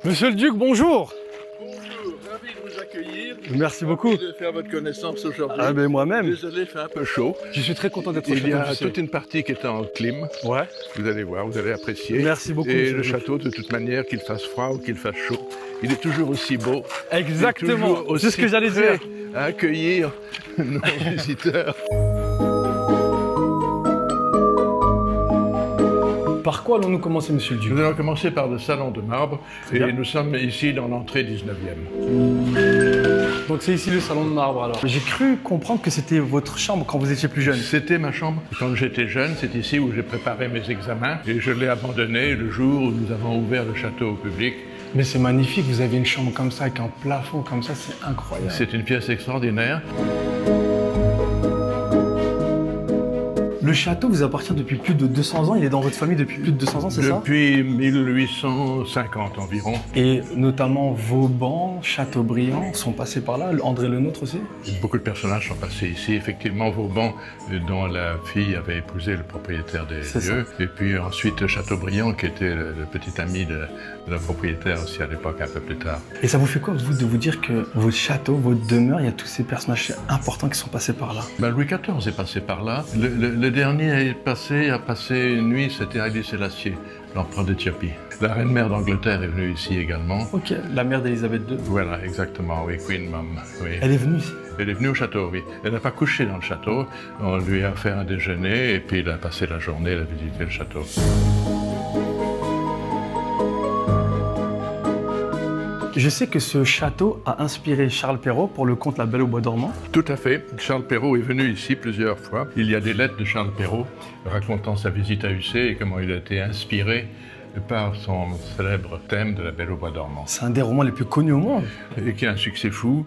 Monsieur le Duc, bonjour. Bonjour, ravi de vous accueillir. Merci beaucoup. Ravi de faire votre connaissance aujourd'hui. Ah ben moi-même. Désolé, il fait un peu chaud. Je suis très content d'être au Il y château a du Ciel. toute une partie qui est en clim. Ouais. Vous allez voir, vous allez apprécier. Merci beaucoup, Et monsieur le le Duc. château, de toute manière, qu'il fasse froid ou qu'il fasse chaud, il est toujours aussi beau. Exactement. Toujours C'est ce que j'allais prêt dire. à accueillir nos visiteurs. Par quoi allons-nous commencer, monsieur le Duc? Nous allons commencer par le salon de marbre. Et bien. nous sommes ici dans l'entrée 19e. Donc c'est ici le salon de marbre alors. J'ai cru comprendre que c'était votre chambre quand vous étiez plus jeune. C'était ma chambre. Quand j'étais jeune, c'est ici où j'ai préparé mes examens. Et je l'ai abandonné le jour où nous avons ouvert le château au public. Mais c'est magnifique, vous avez une chambre comme ça, avec un plafond comme ça, c'est incroyable. C'est une pièce extraordinaire. Le château vous appartient depuis plus de 200 ans, il est dans votre famille depuis plus de 200 ans, c'est ça? Depuis 1850 environ. Et notamment Vauban, Chateaubriand sont passés par là, André Le Nôtre aussi? Beaucoup de personnages sont passés ici. Effectivement, Vauban, dont la fille avait épousé le propriétaire des C'est lieux. Et puis ensuite Chateaubriand, qui était le petit ami de la propriétaire aussi à l'époque, un peu plus tard. Et ça vous fait quoi, vous, de vous dire que votre château, votre demeure, il y a tous ces personnages importants qui sont passés par là? Ben, Louis XIV est passé par là. Le dernier a passé une nuit, c'était Haïlé Sélassié, l'empereur d'Éthiopie. La reine-mère d'Angleterre est venue ici également. Ok, la mère d'Élisabeth II. Voilà, exactement, oui, Queen Mum. Oui. Elle est venue ici. Elle est venue au château, oui. Elle n'a pas couché dans le château. On lui a fait un déjeuner et puis il a passé la journée, elle a visité le château. Je sais que ce château a inspiré Charles Perrault pour le conte La Belle au bois dormant. Tout à fait. Charles Perrault est venu ici plusieurs fois. Il y a des lettres de Charles Perrault racontant sa visite à Ussé et comment il a été inspiré par son célèbre thème de La Belle au bois dormant. C'est un des romans les plus connus au monde. Et qui a un succès fou.